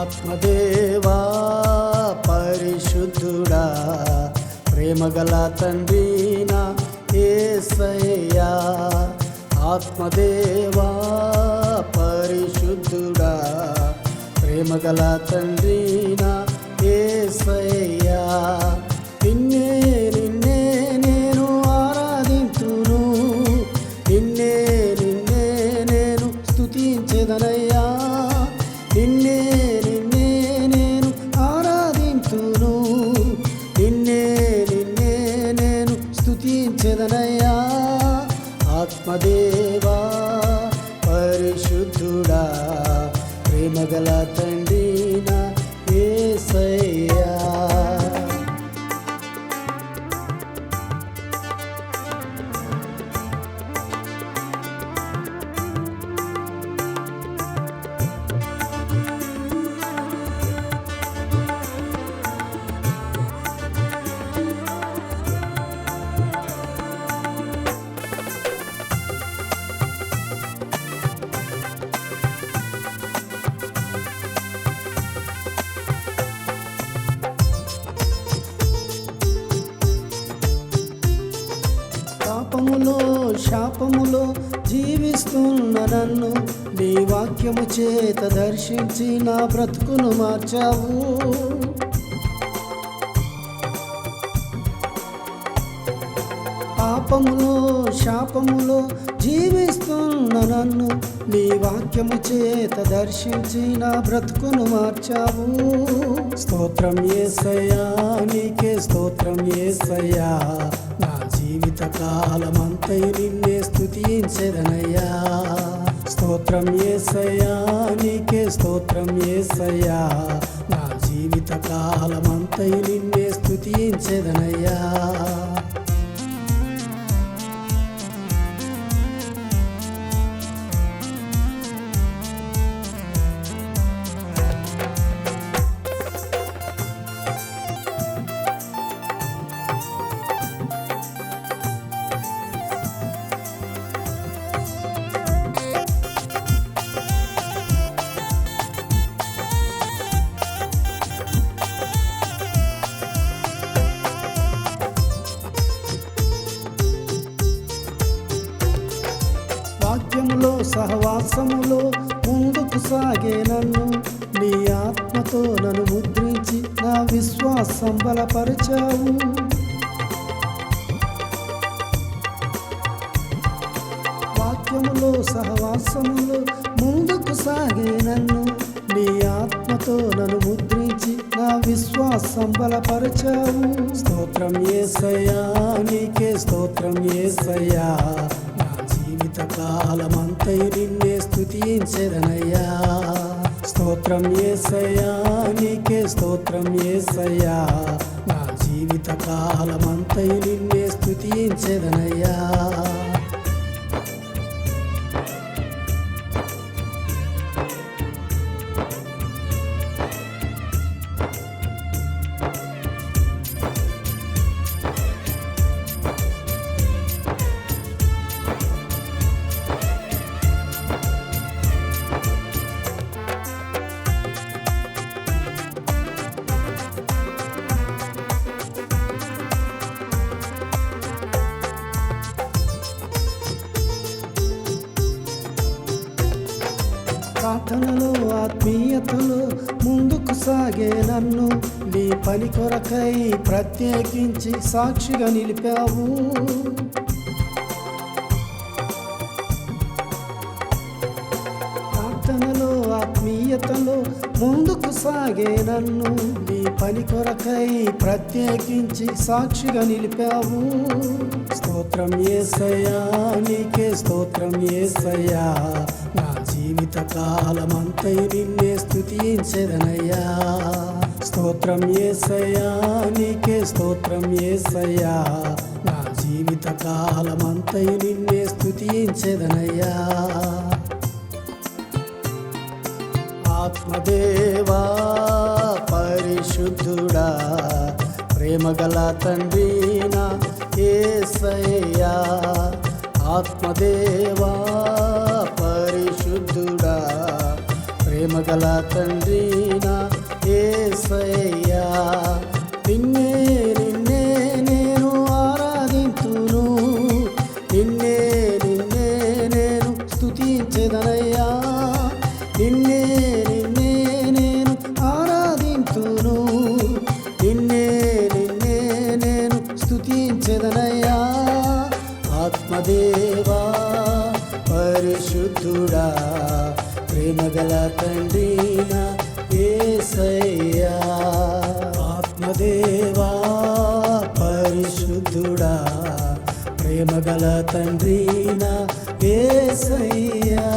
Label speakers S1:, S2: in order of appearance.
S1: ఆత్మదేవా పరిశుద్ధుడా ప్రేమగల తండ్రి నా యేసయ్యా. ఆత్మదేవా పరిశుద్ధుడా ప్రేమగల తండ్రి నా యేసయ్యా. నిన్నే నిన్నే నేను ఆరాధింతును, నిన్నే నిన్నే నేను స్తుతించెదనయ్యా. నిన్నే నిన్నే నేను ఆరాధింతును, నిన్నే నిన్నే నేను స్తుతించెదనయ్యా. ఆత్మదేవా పరిశుద్ధుడా ప్రేమగల తండ్రి నా యేసయ్యా. పాపములో శాపములో జీవిస్తున్న నన్ను నీ వాక్యము చేత దర్శించి నా బ్రతుకును మార్చావు. పాపములో శాపములో జీవిస్తున్న నన్ను నీ వాక్యము చేత దర్శించి నా బ్రతుకును మార్చావు. స్తోత్రం యేసయ్యా, నీకే స్తోత్రం యేసయ్యా. నా జీవిత కాలమంతయు నిన్నే స్తుతించెదనయ్యా. స్తోత్రం యేసయ్యా, నీకే స్తోత్రం యేసయ్యా. నా జీవిత కాలమంతయు నిన్నే స్తుతించెదనయ్యా. వాక్యములో సహవాసములో ముందుకు సాగే నన్ను నీ ఆత్మతో నన్ను ముద్రించి నా విశ్వాసం బలపరిచావు. వాక్యములో సహవాసములో ముందుకు సాగే నన్ను నీ ఆత్మతో నన్ను ముద్రించి నా విశ్వాసం బలపరిచావు. స్తోత్రం యేసయ్యా, నీకే స్తోత్రం యేసయ్యా. జీవిత కాలమంతయు నిన్నే స్తుతించెదనయ్యా. స్తోత్రం యేసయ్యా, నీకే స్తోత్రం యేసయ్యా. నా జీవిత కాలమంతయు నిన్నే స్తుతించెదనయ్యా. ప్రార్థనలో ఆత్మీయతలో ముందుకు సాగే నన్ను నీ పని కొరకై ప్రత్యేకించి సాక్షిగా నిలిపావు. ప్రార్థనలో ఆత్మీయతలో ముందుకు సాగే నన్ను నీ పని కొరకై ప్రత్యేకించి సాక్షిగా నిలిపావు. స్తోత్రం యేసయ్యా, నీకే స్తోత్రం యేసయ్యా. నా జీవిత కాలమంతయు నిన్నే స్తుతించెదనయ్యా. స్తోత్రం యేసయ్యా, నీకే స్తోత్రం యేసయ్యా. నా జీవిత కాలమంతయు నిన్నే స్తుతించెదనయ్యా. ఆత్మదేవా పరిశుద్ధుడా ప్రేమగల తండ్రి నా యేసయ్యా. ఆత్మదేవా పరిశుద్ధుడా ప్రేమగల తండ్రి నా యేసయ్యా నిన్నే నిన్నే నేను ఆరాధింతును నిన్నే నిన్నే నేను స్తుతించెదనయ్యా నిన్నే నిన్నే నేను ఆరాధింతును నిన్నే నిన్నే నేను స్తుతించెదనయ్యా ఆత్మదేవా పరిశుద్ధుడా ప్రేమగల తండ్రి నా యేసయ్యా ఆత్మదేవా పరిశుద్ధుడా ప్రేమగల తండ్రి నా యేసయ్యా